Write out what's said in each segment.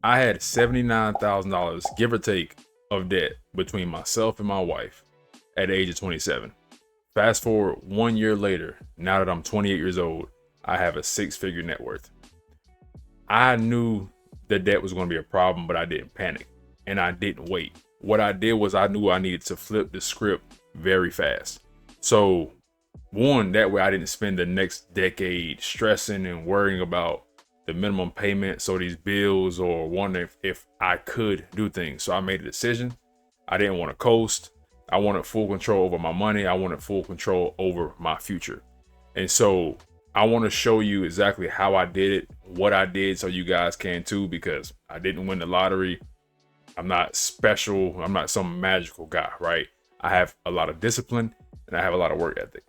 I had $79,000, give or take, of debt between myself and my wife at the age of 27. Fast forward 1 year later, now that I'm 28 years old, I have a six-figure net worth. I knew the debt was going to be a problem, but I didn't panic and I didn't wait. What I did was I knew I needed to flip the script very fast. So, one, that way I didn't spend the next decade stressing and worrying about the minimum payment, so these bills, or wondering if I could do things. So I made a decision. I didn't want to coast. I wanted full control over my money. I wanted full control over my future. And so I want to show you exactly how I did it, what I did, so you guys can too, because I didn't win the lottery. I'm not special. I'm not some magical guy, right? I have a lot of discipline and I have a lot of work ethic.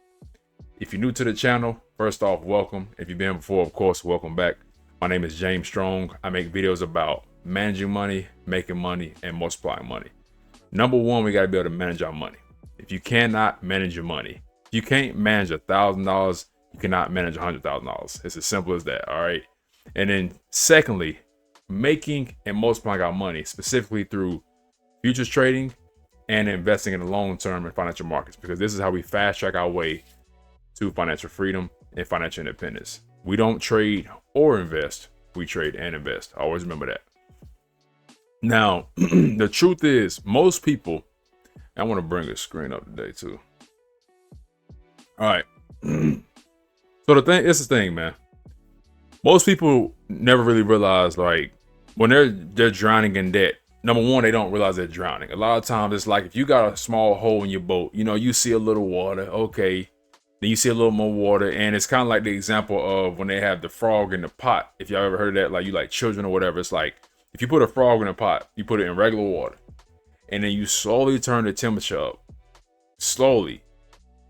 If you're new to the channel, first off, welcome. If you've been before, of course, welcome back. My name is James Strong. I make videos about managing money, making money, and multiplying money. Number one, we got to be able to manage our money. If you cannot manage your money, if you can't manage $1,000, you cannot manage $100,000. It's as simple as that, all right? And then secondly, making and multiplying our money, specifically through futures trading and investing in the long term in financial markets, because this is how we fast track our way to financial freedom and financial independence. We don't trade or invest, we trade and invest. Always remember that. Now, the truth is, most people, I want to bring a screen up today too. All right. So it's the thing, man. Most people never really realize, like, when they're drowning in debt, number one, they don't realize they're drowning. A lot of times it's like, if you got a small hole in your boat, you see a little water, okay. Then you see a little more water, and it's kind of like the example of when they have the frog in the pot. If y'all ever heard of that, like you like children or whatever, it's like if you put a frog in a pot, you put it in regular water, and then you slowly turn the temperature up. Slowly,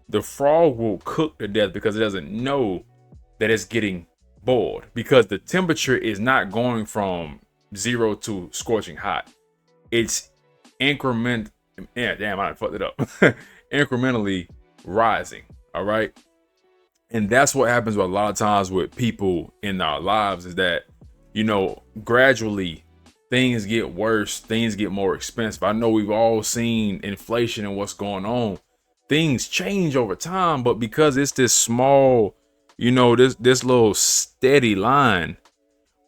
the frog will cook to death because it doesn't know that it's getting boiled, because the temperature is not going from 0 to scorching hot. It's I fucked it up. Incrementally rising. All right. And that's what happens with a lot of times with people in our lives, is that, gradually things get worse, things get more expensive. I know we've all seen inflation and what's going on. Things change over time, but because it's this small, this little steady line,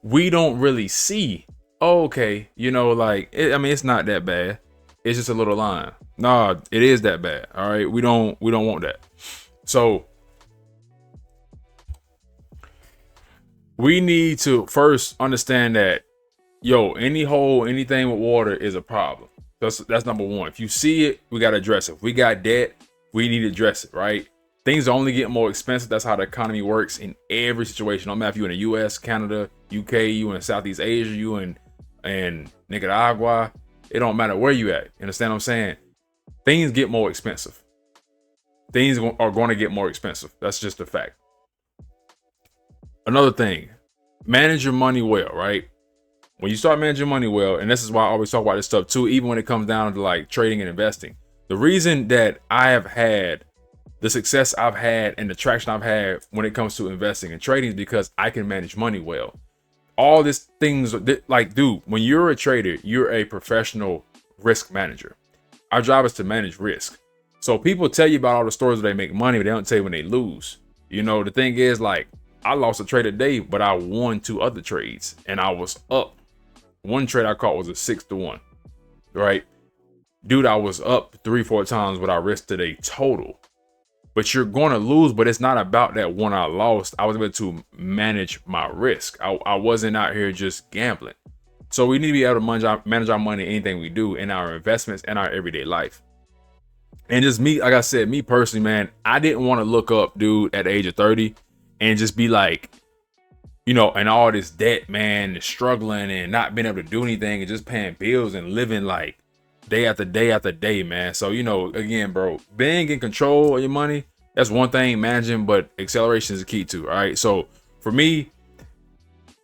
we don't really see, oh, okay, it's not that bad. It's just a little line. Nah, it is that bad. All right. We don't want that. So we need to first understand that, any hole, anything with water is a problem. That's number one. If you see it, we got to address it. If we got debt, we need to address it, right? Things only get more expensive. That's how the economy works in every situation. No matter if you're in the US, Canada, UK, you in Southeast Asia, you in Nicaragua, it don't matter where you at. You understand what I'm saying? Things get more expensive. Things are going to get more expensive. That's just a fact. Another thing, manage your money well, right? When you start managing money well, and this is why I always talk about this stuff too, even when it comes down to like trading and investing. The reason that I have had the success I've had and the traction I've had when it comes to investing and trading is because I can manage money well. All these things, like, dude, when you're a trader, you're a professional risk manager. Our job is to manage risk. So people tell you about all the stories where they make money, but they don't tell you when they lose. The thing is, like, I lost a trade today, but I won 2 other trades and I was up. One trade I caught was a 6-1, right? Dude, I was up 3-4 times what I risked today total. But you're going to lose, but it's not about that one I lost. I was able to manage my risk. I wasn't out here just gambling. So we need to be able to manage our money, anything we do, in our investments and our everyday life. And just me, like I said, me personally, man, I didn't want to look up, dude, at the age of 30 and just be like, and all this debt, man, and struggling and not being able to do anything and just paying bills and living like day after day after day, man. So, again, bro, being in control of your money, that's one thing, managing, but acceleration is the key too. All right. So for me,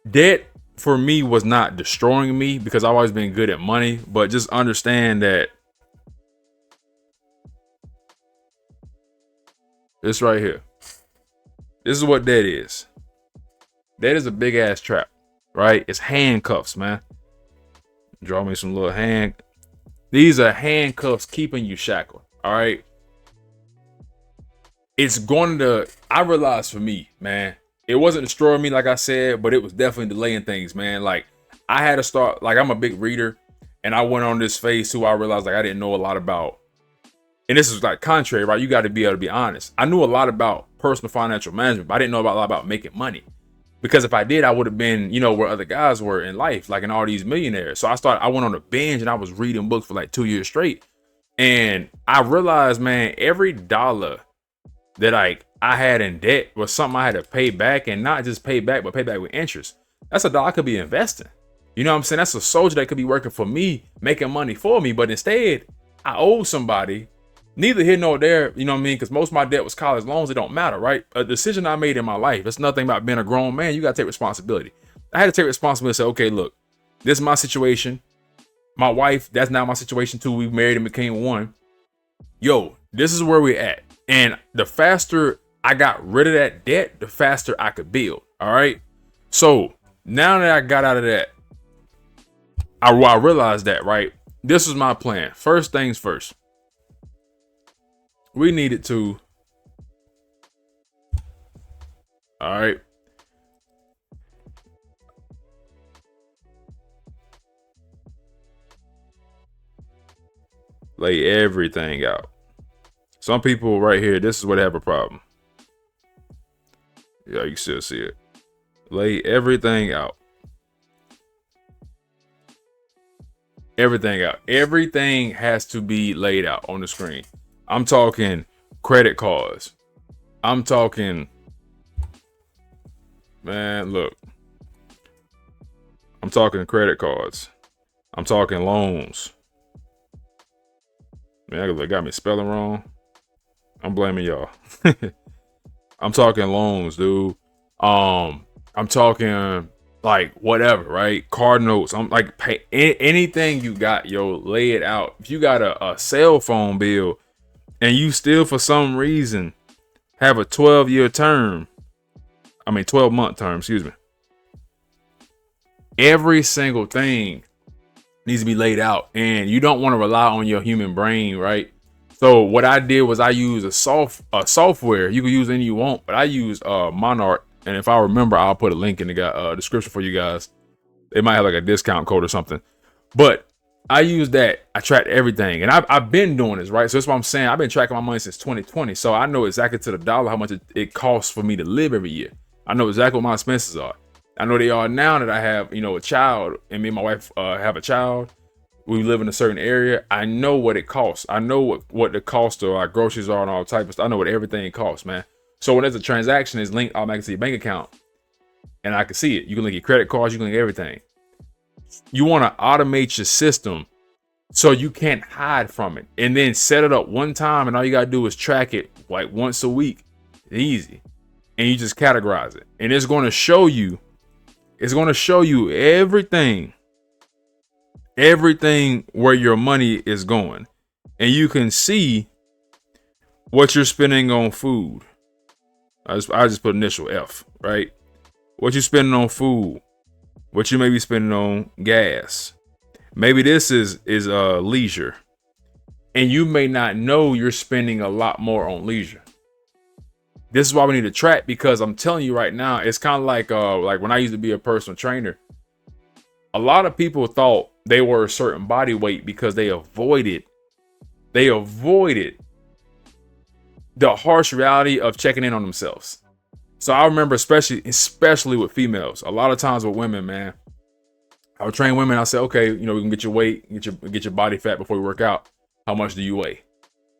debt for me was not destroying me because I've always been good at money, but just understand that this right here, this is what debt is. That is a big ass trap, right? It's handcuffs, man. Draw me some little hand. These are handcuffs keeping you shackled. All right. It's going to, I realized for me, man, it wasn't destroying me, like I said, but it was definitely delaying things, man. Like, I had to start, like, I'm a big reader, and I went on this phase too. I realized, like, I didn't know a lot about, and this is like contrary, right? You got to be able to be honest. I knew a lot about personal financial management, but I didn't know a lot about making money. Because if I did, I would have been, you know, where other guys were in life, like in all these millionaires. So I went on a binge and I was reading books for like 2 years straight. And I realized, man, every dollar that I had in debt was something I had to pay back, and not just pay back, but pay back with interest. That's a dollar I could be investing. You know what I'm saying? That's a soldier that could be working for me, making money for me. But instead, I owed somebody. Neither here nor there, you know what I mean? Because most of my debt was college loans. It don't matter, right? A decision I made in my life. It's nothing about being a grown man. You got to take responsibility. I had to take responsibility and say, okay, look, this is my situation. My wife, that's not my situation too. We married and became one. Yo, this is where we're at. And the faster I got rid of that debt, the faster I could build. All right. So now that I got out of that, I realized that, right? This was my plan. First things first. We needed to, all right, lay everything out. Some people right here, this is where they have a problem. Yeah, you still see it. Lay everything out. Everything out. Everything has to be laid out on the screen. I'm talking credit cards. I'm talking, man, look. I'm talking credit cards. I'm talking loans. Man, that got me spelling wrong. I'm blaming y'all. I'm talking loans, dude. I'm talking like whatever, right? Card notes. I'm like, pay anything you got, yo, lay it out. If you got a cell phone bill, and you still, for some reason, have a 12-year term. 12-month term, excuse me. Every single thing needs to be laid out. And you don't want to rely on your human brain, right? So what I did was I used a software. You can use any you want, but I used Monarch. And if I remember, I'll put a link in the description for you guys. They might have like a discount code or something. But I use that. I track everything, and I've been doing this, right? So that's what I'm saying. I've been tracking my money since 2020, so I know exactly to the dollar how much it costs for me to live every year. I know exactly what my expenses are. I know they are now that I have, you know, a child, and me and my wife have a child. We live in a certain area. I know what it costs. I know what the cost of our groceries are and all type of stuff. I know what everything costs, man. So when there's a transaction, it's linked automatically to your bank account, and I can see it. You can link your credit cards. You can link everything. You want to automate your system so you can't hide from it, and then set it up one time, and all you got to do is track it like once a week. Easy. And you just categorize it, and it's going to show you everything where your money is going, and you can see what you're spending on food. I just put initial F, right? What you're spending on food, what you may be spending on gas. Maybe this is leisure, and you may not know you're spending a lot more on leisure. This is why we need to track, because I'm telling you right now, it's kind of like when I used to be a personal trainer. A lot of people thought they were a certain body weight because they avoided the harsh reality of checking in on themselves. So I remember, especially with females, a lot of times with women, man, I would train women. I say, okay, you know, we can get your weight, get your body fat before we work out. How much do you weigh?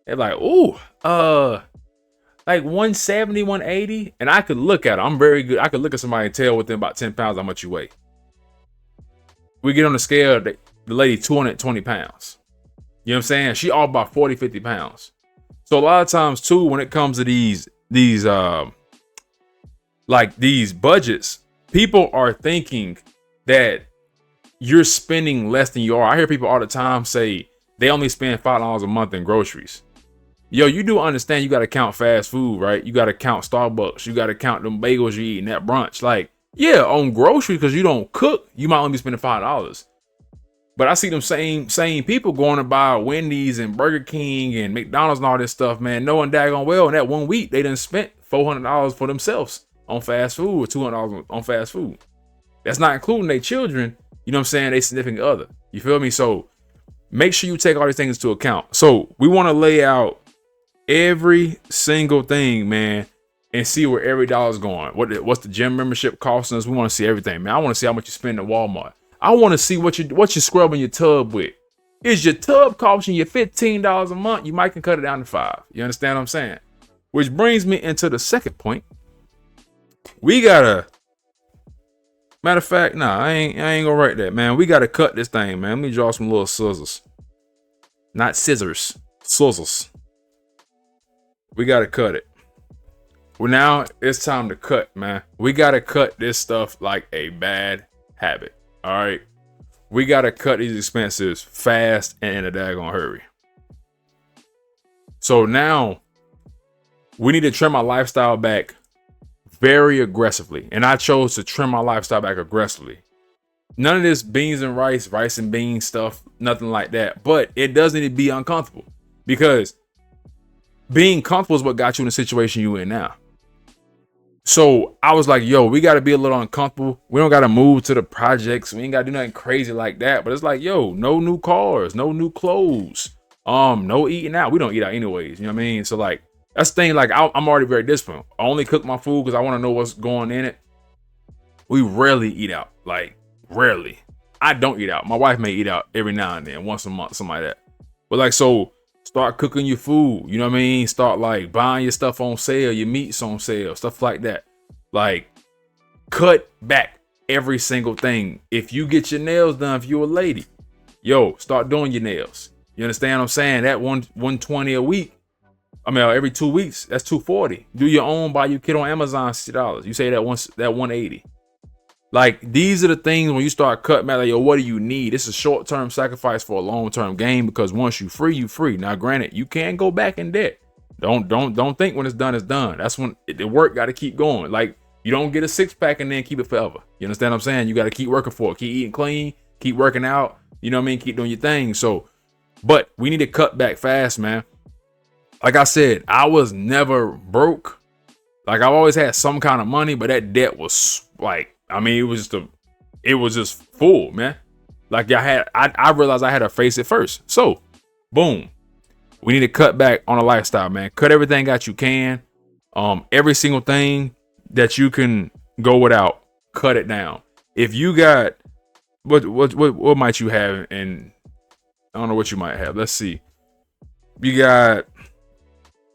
They're like, ooh, like 170, 180. And I could look at it. I'm very good. I could look at somebody and tell within about 10 pounds how much you weigh. We get on the scale, the lady 220 pounds. You know what I'm saying? She all about 40, 50 pounds. So a lot of times too, when it comes to these budgets, people are thinking that you're spending less than you are. I hear people all the time say they only spend $5 a month in groceries. Yo, you do understand you got to count fast food, right? You got to count Starbucks. You got to count them bagels you eating at brunch. Like, yeah, on groceries, because you don't cook, you might only be spending $5. But I see them same people going to buy Wendy's and Burger King and McDonald's and all this stuff, man, knowing daggone well in that 1 week they done spent $400 for themselves on fast food or $200 on fast food. That's not including their children, you know what I'm saying, they significant other. You feel me? So make sure you take all these things into account. So we want to lay out every single thing, man, and see where every dollar's going. What's the gym membership costing us? We want to see everything, man. I want to see how much you spend at Walmart. I want to see what you're scrubbing your tub with. Is your tub costing you $15 a month? You might can cut it down to $5. You understand what I'm saying? Which brings me into the second point. We gotta, matter of fact, nah, I ain't gonna write that, man. We gotta cut this thing, man. Let me draw some little scissors. Not scissors, scissors. We gotta cut it. Well, now it's time to cut, man. We gotta cut this stuff like a bad habit. All right. We gotta cut these expenses fast and in a daggone hurry. So now we need to trim our lifestyle back very aggressively. And I chose to trim my lifestyle back aggressively. None of this beans and rice and beans stuff, nothing like that. But it does need to be uncomfortable, because being comfortable is what got you in the situation you in now. So I was like, yo, we got to be a little uncomfortable. We don't got to move to the projects. We ain't got to do nothing crazy like that. But it's like, yo, no new cars, no new clothes, no eating out. We don't eat out anyways. You know what I mean? So like, that's the thing. Like, I'm already very disciplined. I only cook my food because I want to know what's going in it. We rarely eat out. Like, rarely. I don't eat out. My wife may eat out every now and then, once a month, something like that. But like, so start cooking your food. You know what I mean? Start like buying your stuff on sale, your meats on sale, stuff like that. Like, cut back every single thing. If you get your nails done, if you're a lady, yo, start doing your nails. You understand what I'm saying? That $120 a week. I mean, every 2 weeks, that's $240. Do your own, buy your kit on Amazon, $60. You say that $180. Like, these are the things when you start cutting back, like, yo, what do you need? It's a short-term sacrifice for a long-term gain, because once you free. Now, granted, you can go back in debt. Don't think when it's done, it's done. That's when the work got to keep going. Like, you don't get a six-pack and then keep it forever. You understand what I'm saying? You got to keep working for it. Keep eating clean, keep working out. You know what I mean? Keep doing your thing. So, but we need to cut back fast, man. Like I said, I was never broke. Like, I've always had some kind of money, but that debt was like, I mean, it was just full, man. Like, I realized I had to face it first. So, boom. We need to cut back on a lifestyle, man. Cut everything out you can. Every single thing that you can go without, cut it down. If you got, what might you have? And I don't know what you might have. Let's see.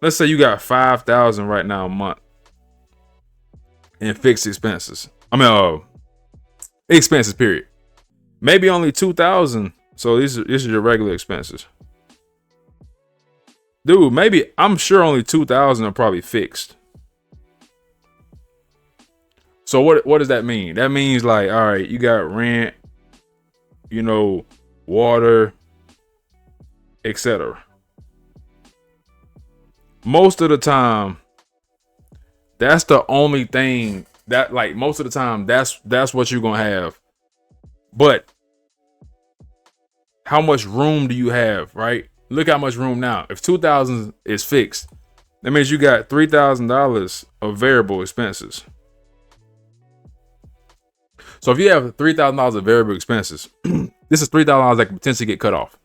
Let's say you got $5,000 right now a month in fixed expenses. I mean, expenses, period. Maybe only $2,000. So this is your regular expenses. Dude, maybe, I'm sure only $2,000 are probably fixed. So what does that mean? That means, like, all right, you got rent, you know, water, etc. Most of the time, that's the only thing that, like, most of the time, that's what you're gonna have. But how much room do you have, right? Look how much room now. If $2,000 is fixed, that means you got $3,000 of variable expenses. So if you have $3,000 of variable expenses, this is $3,000 that could potentially get cut off.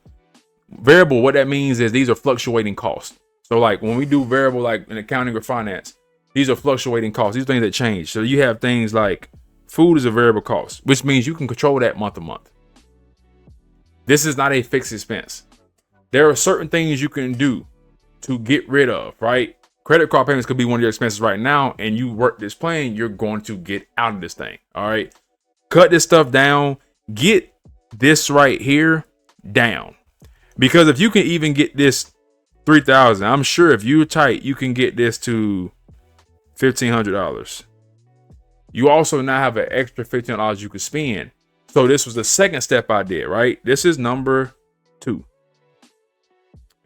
Variable, what that means is these are fluctuating costs. So like when we do variable, like in accounting or finance, these are fluctuating costs. These are things that change. So you have things like food is a variable cost, which means you can control that month to month. This is not a fixed expense. There are certain things you can do to get rid of, right? Credit card payments could be one of your expenses right now, and you work this plan, you're going to get out of this thing. All right. Cut this stuff down. Get this right here down. Because if you can even get this 3,000, I'm sure if you're tight, you can get this to $1,500. You also now have an extra $1,500 you could spend. So this was the second step I did, right? This is number 2.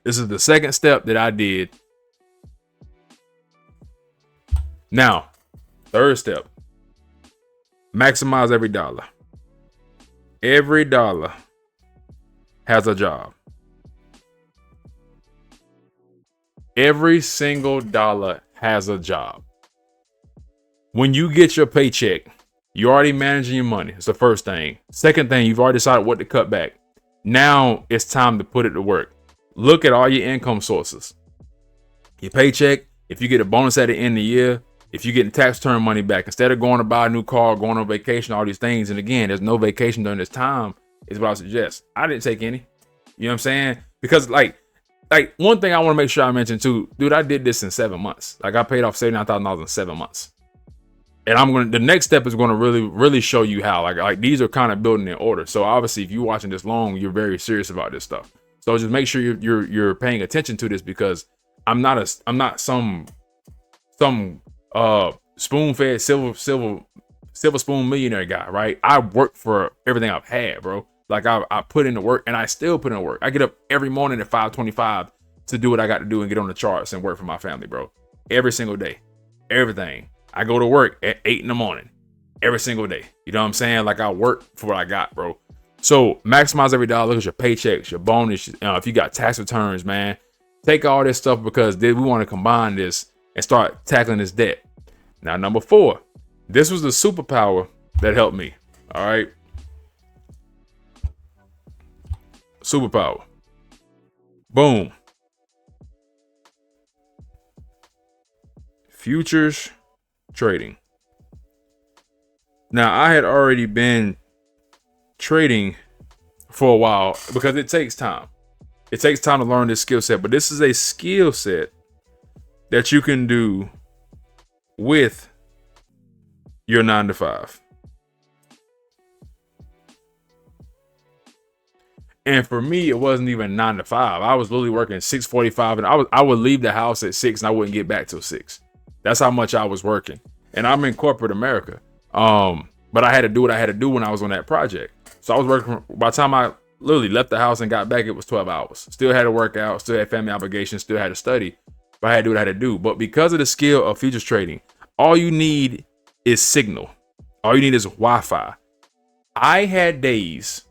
This is the second step that I did. Now, third step, maximize every dollar. Every dollar has a job. Every single dollar has a job. When you get your paycheck, you're already managing your money. It's the first thing. Second thing, you've already decided what to cut back. Now it's time to put it to work. Look at all your income sources. Your paycheck, if you get a bonus at the end of the year, if you get tax return money back, instead of going to buy a new car, going on vacation, all these things. And again, there's no vacation during this time, is what I suggest. I didn't take any. You know what I'm saying? Because like one thing I want to make sure I mention too, dude, I did this in 7 months. Like I paid off $79,000 in 7 months. And the next step is going to really show you how, like these are kind of building in order. So obviously if you're watching this long, you're very serious about this stuff. So just make sure you're paying attention to this, because I'm not some spoon-fed silver spoon millionaire guy, right? I work for everything I've had, bro. Like I put in the work, and I still put in the work. I get up every morning at 5:25 to do what I got to do and get on the charts and work for my family, bro. Every single day, everything. I go to work at 8 in the morning every single day. You know what I'm saying? Like I work for what I got, bro. So maximize every dollar. Look at your paychecks, your bonus. If you got tax returns, man, take all this stuff, because we want to combine this and start tackling this debt. Now, number 4, this was the superpower that helped me. All right. Superpower. Boom. Futures trading. Now, I had already been trading for a while, because it takes time. It takes time to learn this skill set, but this is a skill set that you can do with your 9 to 5. And for me, it wasn't even 9 to 5. I was literally working 6:45, and I would leave the house at 6 and I wouldn't get back till 6. That's how much I was working. And I'm in corporate America. But I had to do what I had to do when I was on that project. So I was working, by the time I literally left the house and got back, it was 12 hours. Still had to work out, still had family obligations, still had to study, but I had to do what I had to do. But because of the skill of futures trading, all you need is signal. All you need is Wi-Fi. I had days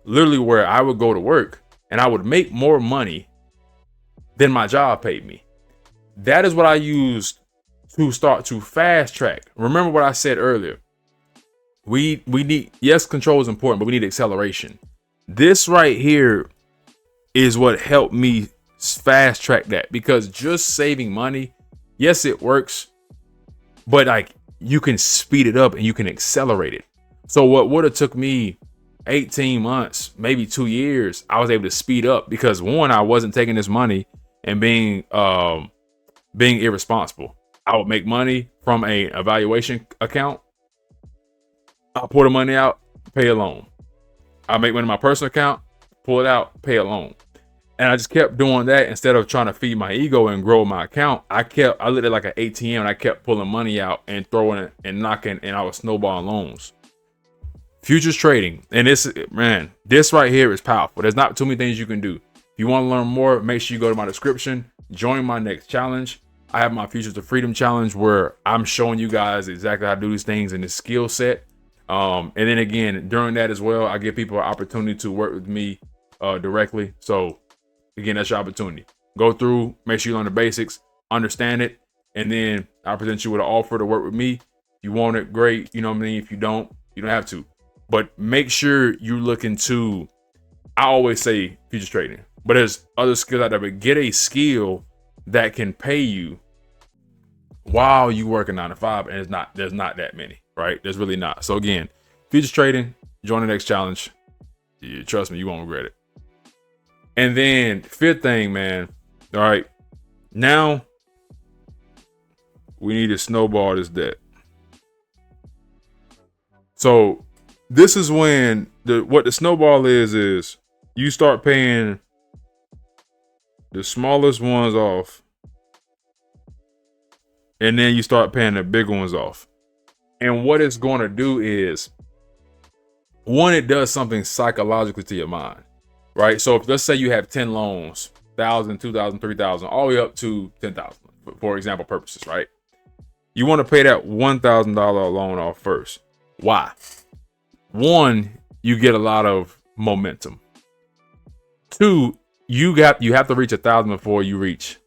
literally where I would go to work and I would make more money than my job paid me. That is what I used to start to fast track. Remember what I said earlier. We need, yes, control is important, but we need acceleration. This right here is what helped me fast track that, because just saving money, yes, it works, but like you can speed it up and you can accelerate it. So what would have took me 18 months, maybe 2 years, I was able to speed up, because one, I wasn't taking this money and being irresponsible. I would make money from a evaluation account. I'll pull the money out, pay a loan. I make money in my personal account, pull it out, pay a loan. And I just kept doing that instead of trying to feed my ego and grow my account. I looked at like an ATM and I kept pulling money out and throwing it and knocking, and I was snowballing loans. Futures trading. And this right here is powerful. There's not too many things you can do. If you want to learn more, make sure you go to my description, join my next challenge. I have my Futures to Freedom challenge where I'm showing you guys exactly how to do these things in this skill set. And then again, during that as well, I give people an opportunity to work with me directly. So again, that's your opportunity. Go through, make sure you learn the basics, understand it, and then I present you with an offer to work with me. If you want it, great. You know what I mean? If you don't have to. But make sure you look into, I always say futures trading, but there's other skills out there, but get a skill that can pay you while you work a 9 to 5, and there's not that many, right? There's really not. So again, futures trading, join the next challenge. Trust me, you won't regret it. And then 5th thing, man. All right, now we need to snowball this debt. So this is when what the snowball is you start paying the smallest ones off, and then you start paying the big ones off. And what it's going to do is, one, it does something psychologically to your mind, right? So if, let's say you have 10 loans, 1,000, 2,000, 3,000, all the way up to 10,000, for example purposes, right? You want to pay that $1,000 loan off first. Why? One, you get a lot of momentum. Two, you have to reach 1,000 before you reach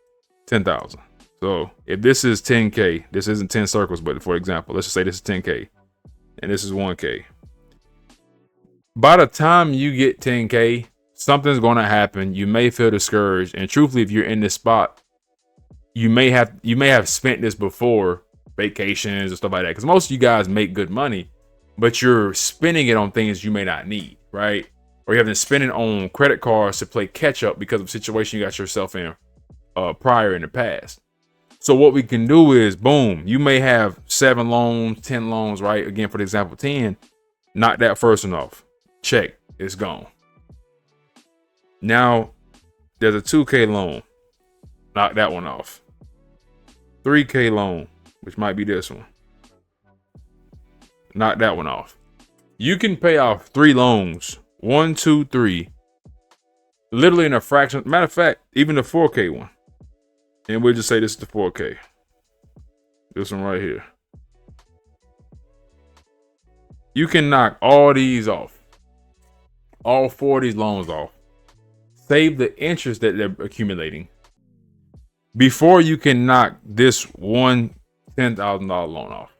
10,000. So if this is 10K, this isn't 10 circles, but for example, let's just say this is 10K and this is 1K. By the time you get 10K, something's going to happen. You may feel discouraged, and truthfully, if you're in this spot, you may have spent this before vacations and stuff like that. Because most of you guys make good money, but you're spending it on things you may not need, right? Or you have been spending on credit cards to play catch up because of the situation you got yourself in prior in the past. So what we can do is, boom, you may have 7 loans, 10 loans, right? Again, for the example, 10, knock that first one off. Check, it's gone. Now there's a 2K loan, knock that one off. 3K loan, which might be this one, knock that one off. You can pay off 3 loans, 1, 2, 3, literally in a fraction. Matter of fact, even the 4K one, and we'll just say this is the 4K. This one right here. You can knock all these off. All 4 of these loans off. Save the interest that they're accumulating before you can knock this one $10,000 loan off.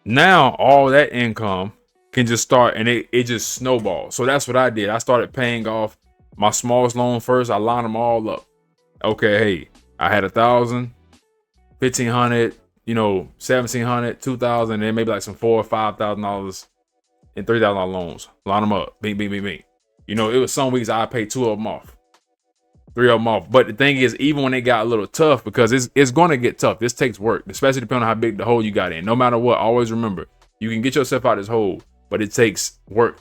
Now all that income can just start, and it just snowballs. So that's what I did. I started paying off my smallest loan first. I lined them all up. Okay, hey, I had 1,000, 1,500, 1,700, 2,000, and then maybe like some $4,000 or $5,000 and $3,000 loans. Line them up. Bing, bing, bing, bing. It was some weeks I paid 2 of them off, 3 of them off. But the thing is, even when it got a little tough, because it's going to get tough. This takes work, especially depending on how big the hole you got in. No matter what, always remember, you can get yourself out of this hole, but it takes work.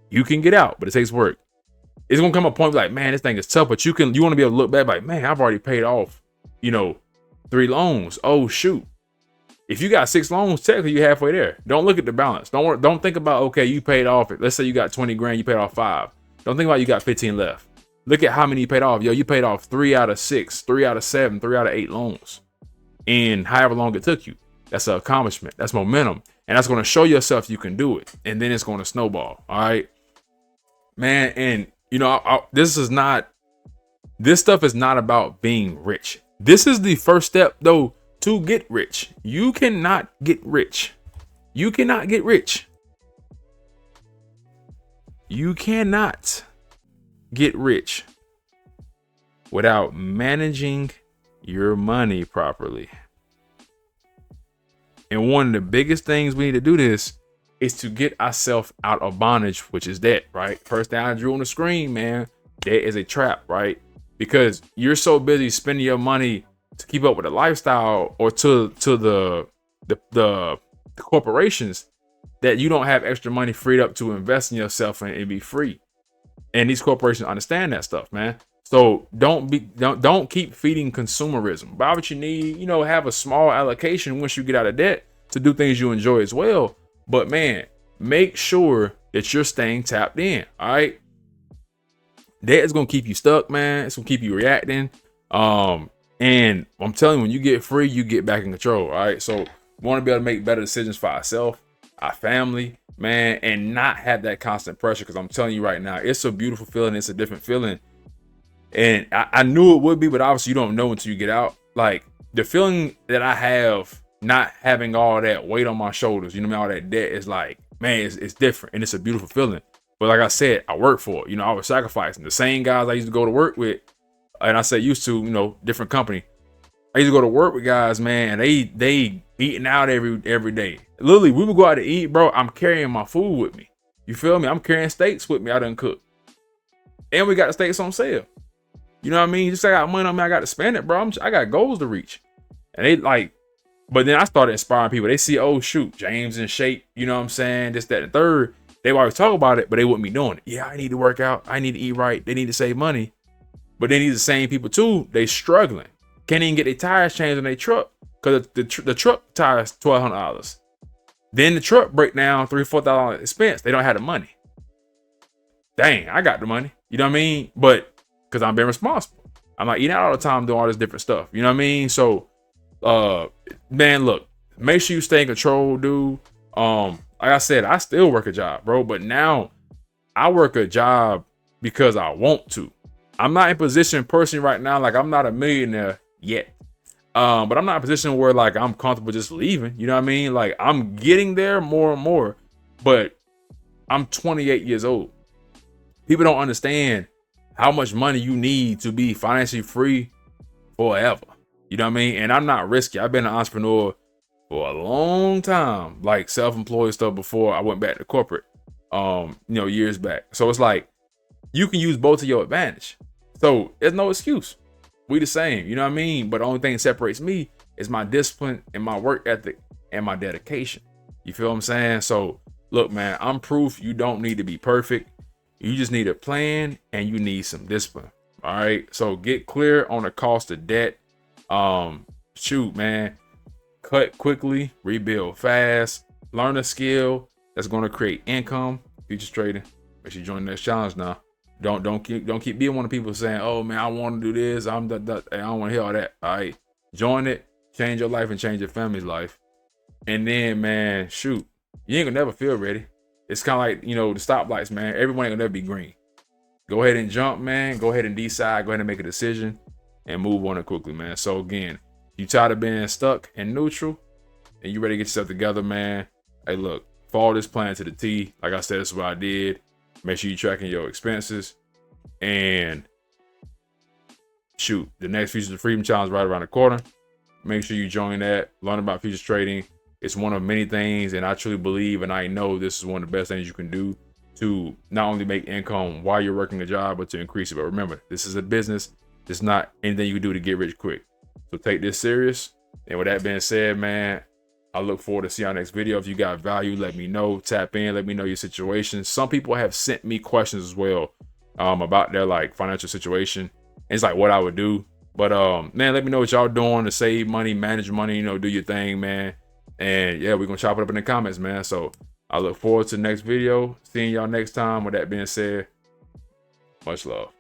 You can get out, but it takes work. It's going to come a point like, man, this thing is tough, but you want to be able to look back like, man, I've already paid off, 3 loans. Oh, shoot. If you got 6 loans, technically you're halfway there. Don't look at the balance. Don't think about, okay, you paid off. Let's say you got 20 grand, you paid off 5. Don't think about you got 15 left. Look at how many you paid off. Yo, you paid off 3 out of 6, 3 out of 7, 3 out of 8 loans. And however long it took you. That's an accomplishment. That's momentum. And that's going to show yourself you can do it. And then it's going to snowball. All right, man. And this stuff is not about being rich. This is the first step though to get rich. You cannot get rich. You cannot get rich. You cannot get rich without managing your money properly. And one of the biggest things we need to do this is to get ourselves out of bondage, which is debt, right? First thing I drew on the screen, man, debt is a trap, right? Because you're so busy spending your money to keep up with the lifestyle or to the corporations that you don't have extra money freed up to invest in yourself and be free. And these corporations understand that stuff, man. So don't keep feeding consumerism. Buy what you need, have a small allocation once you get out of debt to do things you enjoy as well. But man, make sure that you're staying tapped in. All right. That is going to keep you stuck, man. It's going to keep you reacting. And I'm telling you, when you get free, you get back in control. All right. So we want to be able to make better decisions for ourselves, our family, man, and not have that constant pressure. Because I'm telling you right now, it's a beautiful feeling. It's a different feeling. And I knew it would be, but obviously you don't know until you get out. Like the feeling that I have not having all that weight on my shoulders, all that debt is like, man, it's different. And it's a beautiful feeling. But like I said, I worked for it. I was sacrificing. The same guys I used to go to work with, and I say used to, different company. I used to go to work with guys, man, and they eating out every day. Literally, we would go out to eat, bro. I'm carrying my food with me. You feel me? I'm carrying steaks with me. I done cook. And we got the steaks on sale. You know what I mean? Just I got money on me, I got to spend it, bro. I got goals to reach. And they like, but then I started inspiring people. They see, oh shoot, James in shape. You know what I'm saying? This, that, and third. They always talk about it, but they wouldn't be doing it. Yeah, I need to work out. I need to eat right. They need to save money. But then these the same people too. They struggling. Can't even get their tires changed on their truck because the truck tires $1,200. Then the truck break down $3,000-$4,000 expense. They don't have the money. Dang, I got the money. You know what I mean? But because I'm being responsible, I'm not eating out all the time, doing all this different stuff. You know what I mean? So, man, look, make sure you stay in control, dude. Like I said, I still work a job, bro. But now I work a job because I want to. I'm not in position personally right now. Like, I'm not a millionaire yet. But I'm not in a position where like I'm comfortable just leaving. You know what I mean? Like, I'm getting there more and more, but I'm 28 years old. People don't understand how much money you need to be financially free forever. You know what I mean? And I'm not risky. I've been an entrepreneur for a long time, like self-employed stuff before I went back to corporate, years back. So it's like, you can use both to your advantage. So there's no excuse. We the same, you know what I mean? But the only thing that separates me is my discipline and my work ethic and my dedication. You feel what I'm saying? So look, man, I'm proof you don't need to be perfect. You just need a plan and you need some discipline. All right. So get clear on the cost of debt. Shoot, man. Cut quickly, rebuild fast, learn a skill that's going to create income. Futures trading. Make sure you join the next challenge now. Don't keep being one of the people saying, "Oh man, I want to do this. I don't want to hear all that." All right, join it, change your life and change your family's life. And then, man, shoot, you ain't gonna never feel ready. It's kind of like, the stoplights, man. Everyone ain't gonna never be green. Go ahead and jump, man. Go ahead and decide. Go ahead and make a decision and move on it quickly, man. So again, you tired of being stuck in neutral and you ready to get yourself together, man. Hey, look, follow this plan to the T. Like I said, this is what I did. Make sure you're tracking your expenses. And shoot, the next Futures of Freedom Challenge right around the corner. Make sure you join that. Learn about futures trading. It's one of many things, and I truly believe and I know this is one of the best things you can do to not only make income while you're working a job, but to increase it. But remember, this is a business. It's not anything you can do to get rich quick. So take this serious. And with that being said, man, I look forward to see our next video. If you got value, let me know. Tap in, let me know your situation. Some people have sent me questions as well about their like financial situation. It's like what I would do. But man, let me know what y'all doing to save money, manage money, do your thing, man. And yeah, we're gonna chop it up in the comments, man. So I look forward to the next video. Seeing y'all next time. With that being said, much love.